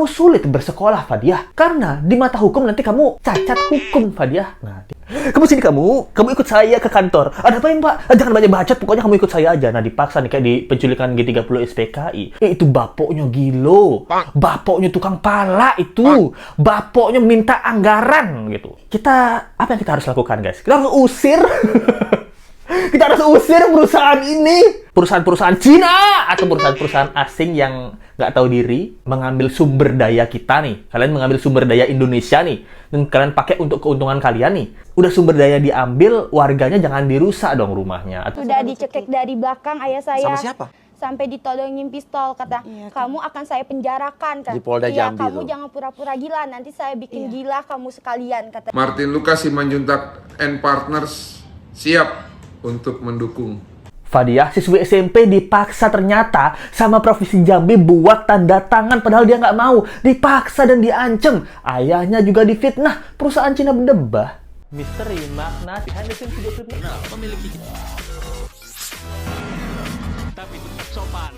Kamu sulit bersekolah, Fadiah. Karena di mata hukum nanti kamu cacat hukum, Fadiah. Nah, kamu sini kamu ikut saya ke kantor. Ada apa ya, Pak? Jangan banyak bacot, pokoknya kamu ikut saya aja. Nah, dipaksa nih kayak di penculikan G30 SPKI. Itu bapoknya gilo. Bapoknya tukang pala itu. Bapoknya minta anggaran gitu. Apa yang kita harus lakukan, guys? Kita harus usir. Kita harus usir perusahaan ini. Perusahaan-perusahaan Cina atau perusahaan-perusahaan asing yang nggak tahu diri mengambil sumber daya kita nih. Kalian mengambil sumber daya Indonesia nih. Dan kalian pakai untuk keuntungan kalian nih. Udah sumber daya diambil, warganya jangan dirusak dong rumahnya. Sudah dicekik dari belakang ayah saya. Sama siapa? Sampai ditodongin pistol, kata kamu akan saya penjarakan, kan? Di Polda Iya, Jambi kamu tuh. jangan pura-pura gila, nanti saya bikin gila kamu sekalian, kata. Martin Lucas Simanjuntak and Partners siap untuk mendukung. Fadiah, siswi SMP dipaksa ternyata sama Provinsi Jambi buat tanda tangan padahal dia nggak mau. Dipaksa dan diancam. Ayahnya juga difitnah. Perusahaan Cina berdebah. Misteri makna Henderson video klip memiliki tapi tetap sopan.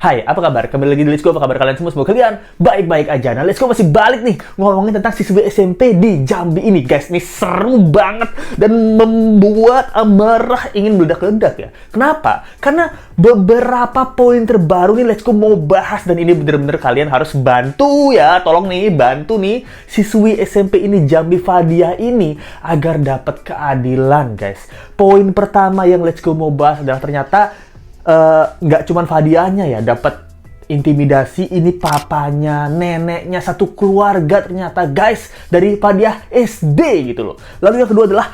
Hai, apa kabar? Kembali lagi di Let's Go. Apa kabar kalian semua? Semoga kalian baik-baik aja. Nah, Let's Go masih balik nih ngomongin tentang siswi SMP di Jambi ini, guys. Ini seru banget dan membuat amarah ingin meledak-ledak ya. Kenapa? Karena beberapa poin terbaru nih Let's Go mau bahas dan ini bener-bener kalian harus bantu ya. Tolong nih, bantu nih siswi SMP ini Jambi Fadiah ini agar dapat keadilan, guys. Poin pertama yang Let's Go mau bahas adalah ternyata nggak cuman Fadiahnya ya dapat intimidasi, ini papanya, neneknya, satu keluarga ternyata, guys, dari Fadiah SD gitu loh. Lalu yang kedua adalah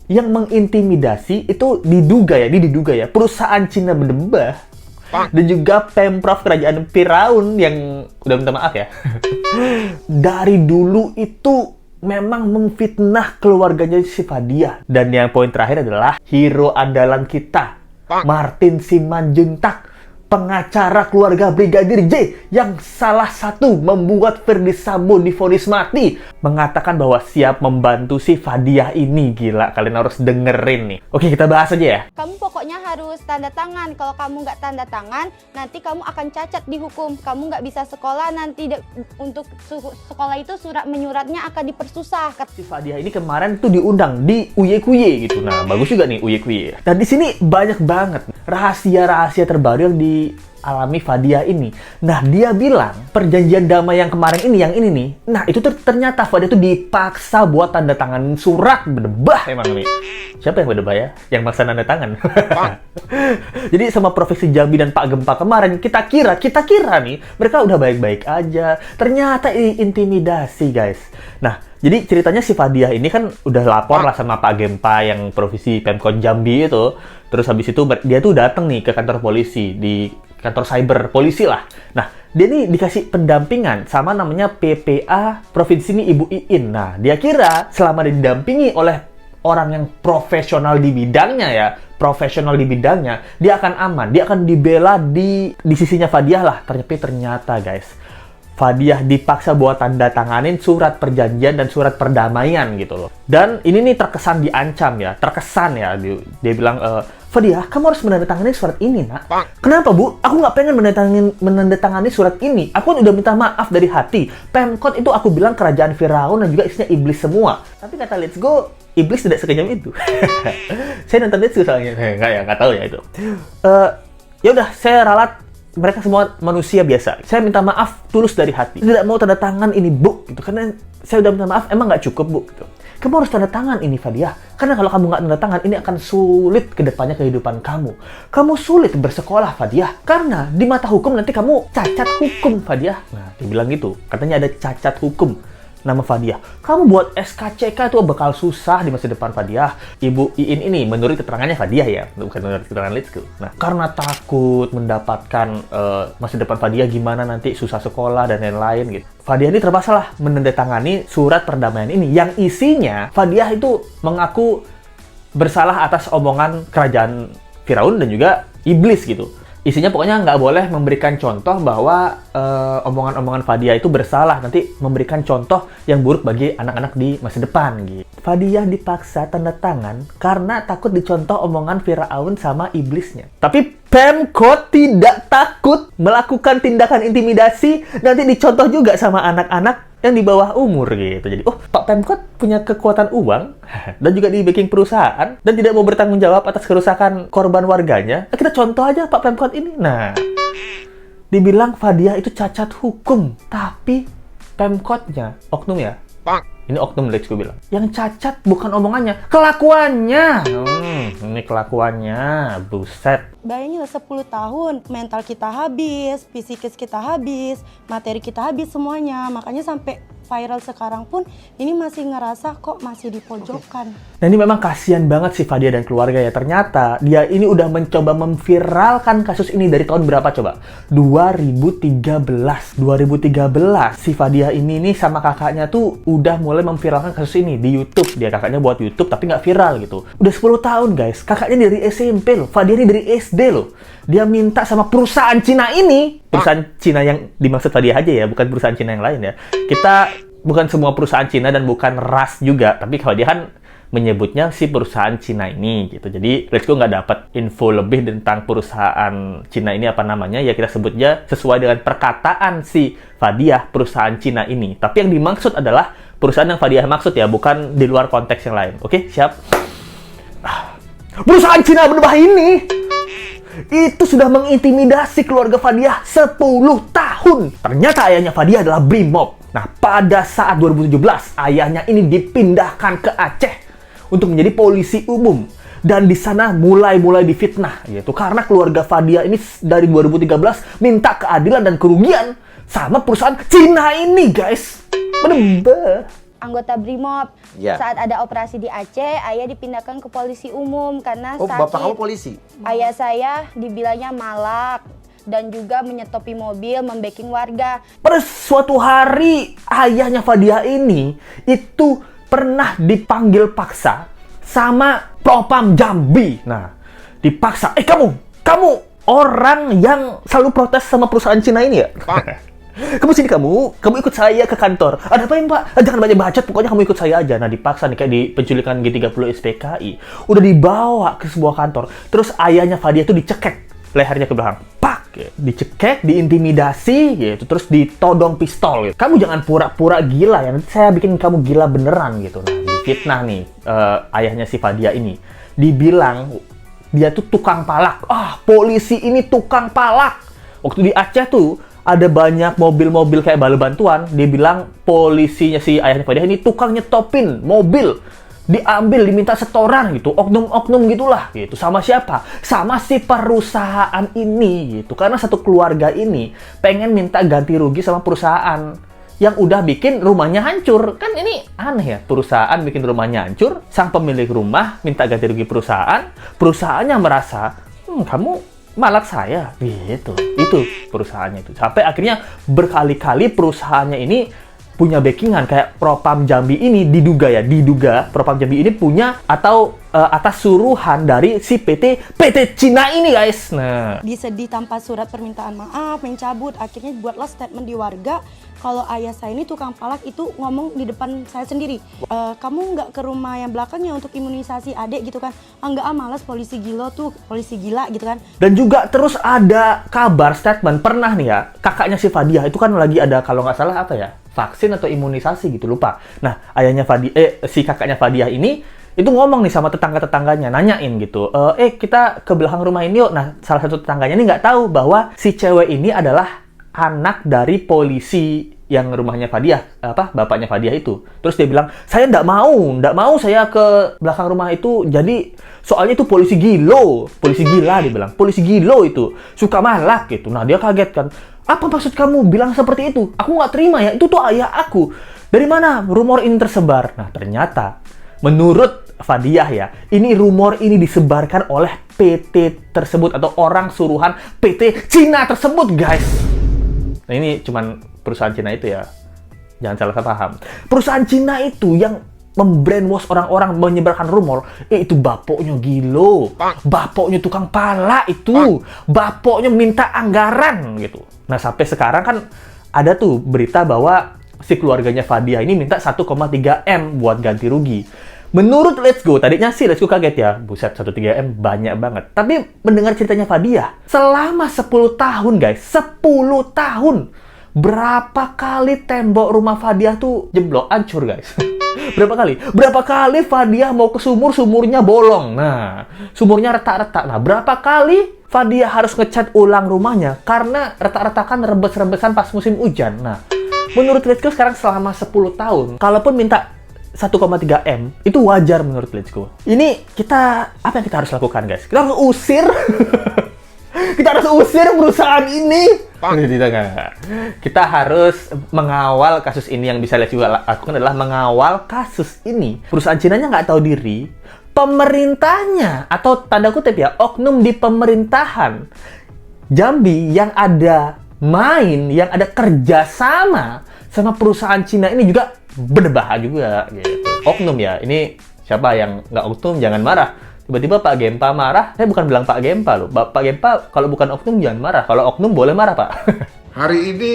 yang mengintimidasi itu diduga ya perusahaan Cina berdebah dan juga Pemprov Kerajaan Firaun yang udah minta maaf ya. Dari dulu itu memang memfitnah keluarganya si Fadiah. Dan yang poin terakhir adalah hero andalan kita, Martin Simanjuntak, pengacara keluarga Brigadir J yang salah satu membuat Ferdy Sambo divonis mati, mengatakan bahwa siap membantu si Fadiah ini. Gila, kalian harus dengerin nih. Oke, kita bahas aja ya. Kamu pokoknya harus tanda tangan. Kalau kamu nggak tanda tangan, nanti kamu akan cacat dihukum. Kamu nggak bisa sekolah, nanti untuk sekolah itu surat menyuratnya akan dipersusah. Si Fadiah ini kemarin tuh diundang di Uye Kuye gitu. Nah, bagus juga nih Uye Kuye. Dan di sini banyak banget rahasia-rahasia terbaru yang dialami Fadiah ini. Nah, dia bilang perjanjian damai yang kemarin ini, yang ini nih. Nah, itu ternyata Fadiah tuh dipaksa buat tanda tangan surat berdebah emang nih. Siapa yang berdebah ya? Yang maksa tanda tangan. Jadi sama Provinsi Jambi dan Pak Gempa kemarin kita kira nih mereka udah baik-baik aja. Ternyata intimidasi, guys. Nah, jadi ceritanya si Fadiah ini kan udah lapor lah sama Pak Gempa yang Provinsi Pemkot Jambi itu. Terus habis itu dia tuh datang nih ke kantor polisi, di kantor cyber polisi lah. Nah, dia nih dikasih pendampingan sama namanya PPA Provinsi ini Ibu Iin. Nah, dia kira selama dia didampingi oleh orang yang profesional di bidangnya ya, dia akan aman, dia akan dibela di sisinya Fadiah lah. Ternyata guys, Fadiah dipaksa buat tanda tanganin surat perjanjian dan surat perdamaian gitu loh. Dan ini nih terkesan diancam ya, dia bilang, Fadiah, kamu harus menandatangani surat ini, nak. Kenapa, Bu? Aku nggak pengen menandatangani surat ini. Aku kan udah minta maaf dari hati. Pemkot itu aku bilang kerajaan Firaun dan juga isinya iblis semua. Tapi kata Let's Go, iblis tidak sekejam itu. Saya nonton Let's Go soalnya. Nggak tahu ya itu. Ya udah, saya ralat. Mereka semua manusia biasa. Saya minta maaf tulus dari hati. Tidak mau tanda tangan ini, Bu. Gitu. Karena saya udah minta maaf, emang nggak cukup, Bu. Gitu. Kamu harus tanda tangan ini, Fadiah. Karena kalau kamu nggak tanda tangan, ini akan sulit ke depannya kehidupan kamu. Kamu sulit bersekolah, Fadiah. Karena di mata hukum nanti kamu cacat hukum, Fadiah. Nah, dia bilang gitu. Katanya ada cacat hukum nama Fadiah. Kamu buat SKCK itu bakal susah di masa depan, Fadiah. Ibu Iin ini menurut keterangannya Fadiah ya, bukan menurut keterangan Let's Go. Nah, karena takut mendapatkan masa depan Fadiah gimana nanti susah sekolah dan lain-lain gitu. Fadiah ini terpaksa lah menandatangani surat perdamaian ini yang isinya Fadiah itu mengaku bersalah atas omongan kerajaan Firaun dan juga iblis gitu. Isinya pokoknya nggak boleh memberikan contoh bahwa omongan-omongan Fadiah itu bersalah. Nanti memberikan contoh yang buruk bagi anak-anak di masa depan gitu. Fadiah dipaksa tanda tangan karena takut dicontoh omongan Firaun sama iblisnya. Tapi Pemkot tidak takut melakukan tindakan intimidasi, nanti dicontoh juga sama anak-anak yang di bawah umur gitu. Jadi, Pak Pemkot punya kekuatan uang dan juga di backing perusahaan dan tidak mau bertanggung jawab atas kerusakan korban warganya. Kita contoh aja Pak Pemkot ini. Nah, dibilang Fadiah itu cacat hukum, tapi Pemkotnya, oknum ya? Ini oknum Lex gue bilang. Yang cacat bukan omongannya, kelakuannya. Ini kelakuannya, buset. Bayangin 10 tahun, mental kita habis, psikis kita habis, materi kita habis semuanya. Makanya sampai viral sekarang pun ini masih ngerasa kok masih dipojokkan. Nah ini memang kasihan banget si Fadiah dan keluarga ya. Ternyata dia ini udah mencoba memviralkan kasus ini dari tahun berapa coba? 2013 si Fadiah ini nih sama kakaknya tuh udah mulai memviralkan kasus ini di YouTube. Dia kakaknya buat YouTube tapi nggak viral gitu. Udah 10 tahun guys. Kakaknya dari SMP loh. Fadiah ini dari SD loh. Dia minta sama perusahaan Cina ini. Perusahaan Cina yang dimaksud Fadiah aja ya, bukan perusahaan Cina yang lain ya. Kita bukan semua perusahaan Cina dan bukan ras juga, tapi Fadiah kan menyebutnya si perusahaan Cina ini gitu. Jadi Let's Go nggak dapat info lebih tentang perusahaan Cina ini apa namanya, ya kita sebutnya sesuai dengan perkataan si Fadiah perusahaan Cina ini. Tapi yang dimaksud adalah perusahaan yang Fadiah maksud ya, bukan di luar konteks yang lain. Oke, siap? Perusahaan Cina berbah ini itu sudah mengintimidasi keluarga Fadiah 10 tahun. Ternyata ayahnya Fadiah adalah Brimob. Nah, pada saat 2017, ayahnya ini dipindahkan ke Aceh untuk menjadi polisi umum. Dan di sana mulai difitnah, yaitu karena keluarga Fadiah ini dari 2013 minta keadilan dan kerugian sama perusahaan Cina ini, guys. Bener. Anggota Brimob. Ya. Saat ada operasi di Aceh, ayah dipindahkan ke polisi umum karena sakit. Bapak kamu polisi? Ayah saya dibilangnya malak dan juga menyetopi mobil, membacking warga. Pada suatu hari, ayahnya Fadiah ini itu pernah dipanggil paksa sama Propam Jambi. Nah, dipaksa. Kamu orang yang selalu protes sama perusahaan Cina ini ya? Kamu sini kamu ikut saya ke kantor. Ada apa Pak? Jangan banyak bacot, pokoknya kamu ikut saya aja. Nah, dipaksa nih kayak di penculikan G30 SPKI. Udah dibawa ke sebuah kantor. Terus ayahnya Fadiah itu dicekek lehernya ke belakang. Pak! Dicekek, diintimidasi gitu. Terus ditodong pistol gitu. Kamu jangan pura-pura gila ya. Nanti saya bikin kamu gila beneran gitu. Nah, difitnah nih ayahnya si Fadiah ini. Dibilang dia tuh tukang palak. Polisi ini tukang palak. Waktu di Aceh tuh ada banyak mobil-mobil kayak bala bantuan, dia bilang polisinya si ayahnya Fadiah ini tukang nyetopin mobil, diambil, diminta setoran gitu, oknum-oknum gitulah gitu. Sama siapa? Sama si perusahaan ini gitu. Karena satu keluarga ini pengen minta ganti rugi sama perusahaan yang udah bikin rumahnya hancur. Kan ini aneh ya, perusahaan bikin rumahnya hancur, sang pemilik rumah minta ganti rugi perusahaan, perusahaannya merasa, kamu malak saya gitu. Itu perusahaannya itu. Sampai akhirnya berkali-kali perusahaannya ini punya backingan kayak Propam Jambi ini diduga Propam Jambi ini punya atau atas suruhan dari si PT Cina ini, guys. Nah, Disedih tanpa surat permintaan maaf, mencabut, akhirnya buatlah statement di warga kalau ayah saya ini tukang palak, itu ngomong di depan saya sendiri. Kamu nggak ke rumah yang belakangnya untuk imunisasi adik gitu kan? Enggak, malas, polisi gila gitu kan. dan juga terus ada kabar statement pernah nih ya, kakaknya si Fadiah itu kan lagi ada kalau nggak salah apa ya, vaksin atau imunisasi gitu, lupa. Nah, ayahnya si kakaknya Fadiah ini itu ngomong nih sama tetangga-tetangganya, nanyain gitu, kita ke belakang rumah ini yuk. Nah, salah satu tetangganya ini nggak tahu bahwa si cewek ini adalah anak dari polisi yang rumahnya Fadiah, bapaknya Fadiah itu. Terus dia bilang, saya nggak mau saya ke belakang rumah itu, jadi soalnya itu polisi gila dia bilang, polisi gilo itu, suka malak gitu. Nah, dia kaget kan, apa maksud kamu bilang seperti itu? Aku nggak terima ya, itu tuh ayah aku. Dari mana rumor ini tersebar? Nah, ternyata menurut Fadiah ya, ini rumor ini disebarkan oleh PT tersebut atau orang suruhan PT Cina tersebut, guys. Nah, ini cuman perusahaan Cina itu ya, jangan salah paham. Perusahaan Cina itu yang membrainwash orang-orang, menyebarkan rumor, itu bapaknya gilo, bapaknya tukang pala itu, bapaknya minta anggaran gitu. Nah, sampai sekarang kan ada tuh berita bahwa si keluarganya Fadia ini minta 1,3 M buat ganti rugi. Menurut Let's Go, tadinya sih Let's Go kaget ya, buset 1,3 M banyak banget. Tapi mendengar ceritanya Fadia, selama 10 tahun guys, 10 tahun, berapa kali tembok rumah Fadia tuh jeblok, hancur guys. Berapa kali? Berapa kali Fadia mau ke sumur, sumurnya bolong. Nah, sumurnya retak-retak. Nah, berapa kali Fadia harus ngecat ulang rumahnya karena retak-retakan, rebes-rebesan pas musim hujan. Nah, menurut Let's Go sekarang selama 10 tahun, kalaupun minta 1,3 M, itu wajar menurut Let's Go. Ini apa yang kita harus lakukan guys? Kita harus usir. Kita harus usir perusahaan ini. Kita harus mengawal kasus ini. Yang bisa Let's Go lakukan adalah mengawal kasus ini. Perusahaan Cinanya nggak tahu diri, pemerintahnya atau tanda kutip ya, oknum di pemerintahan Jambi yang ada yang ada kerjasama sama perusahaan Cina ini juga berbahaya juga gitu. Oknum ya, ini siapa yang nggak oknum jangan marah. Tiba-tiba Pak Gempa marah, saya bukan bilang Pak Gempa loh. Pak Gempa kalau bukan oknum jangan marah. Kalau oknum boleh marah Pak. Hari ini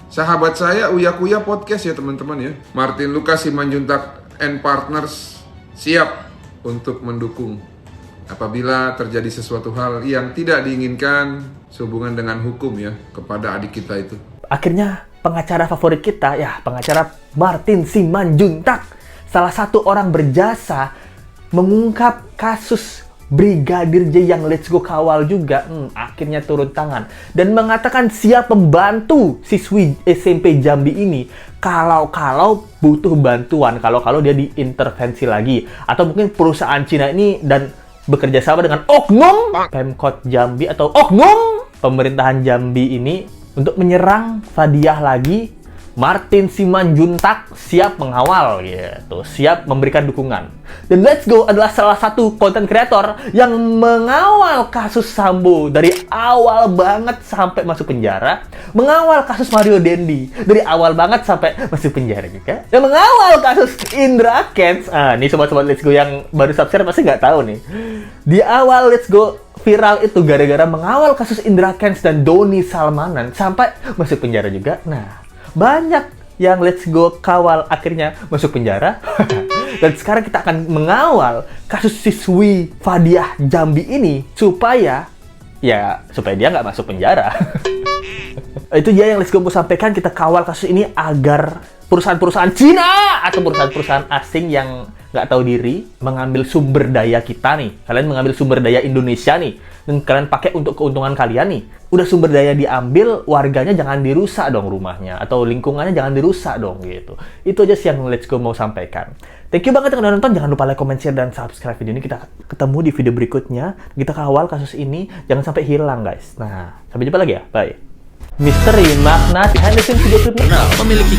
sahabat saya Uya Kuya Podcast ya teman-teman ya. Martin Lucas Simanjuntak and Partners siap untuk mendukung apabila terjadi sesuatu hal yang tidak diinginkan sehubungan dengan hukum ya kepada adik kita itu. Akhirnya pengacara favorit kita ya, pengacara Martin Simanjuntak, salah satu orang berjasa mengungkap kasus Brigadir J yang Let's Go kawal juga, akhirnya turun tangan dan mengatakan siap membantu siswi SMP Jambi ini kalau butuh bantuan, kalau dia diintervensi lagi, atau mungkin perusahaan Cina ini dan bekerja sama dengan oknum Pemkot Jambi atau oknum pemerintahan Jambi ini untuk menyerang Fadiah lagi. Martin Simanjuntak siap mengawal gitu, siap memberikan dukungan. Dan Let's Go adalah salah satu content creator yang mengawal kasus Sambo dari awal banget sampai masuk penjara, mengawal kasus Mario Dendi dari awal banget sampai masuk penjara juga, dan mengawal kasus Indra Kents. Nih sobat-sobat Let's Go yang baru subscribe pasti nggak tahu nih. Di awal Let's Go viral itu gara-gara mengawal kasus Indra Kents dan Doni Salmanan sampai masuk penjara juga. Nah, banyak yang Let's Go kawal akhirnya masuk penjara. Dan sekarang kita akan mengawal kasus siswi Fadiah Jambi ini supaya dia nggak masuk penjara. Itu dia yang Let's Go mau sampaikan. Kita kawal kasus ini agar perusahaan-perusahaan Cina atau perusahaan-perusahaan asing yang nggak tahu diri mengambil sumber daya kita nih. Kalian mengambil sumber daya Indonesia nih, dan kalian pakai untuk keuntungan kalian nih. Udah sumber daya diambil, warganya jangan dirusak dong rumahnya, atau lingkungannya jangan dirusak dong gitu. Itu aja sih yang Let's Go mau sampaikan. Thank you banget yang udah nonton. Jangan lupa like, comment, share, dan subscribe video ini. Kita ketemu di video berikutnya. Kita kawal kasus ini, jangan sampai hilang guys. Nah, sampai jumpa lagi ya. Bye. Misteri makna behind the scenes video klipnya Memiliki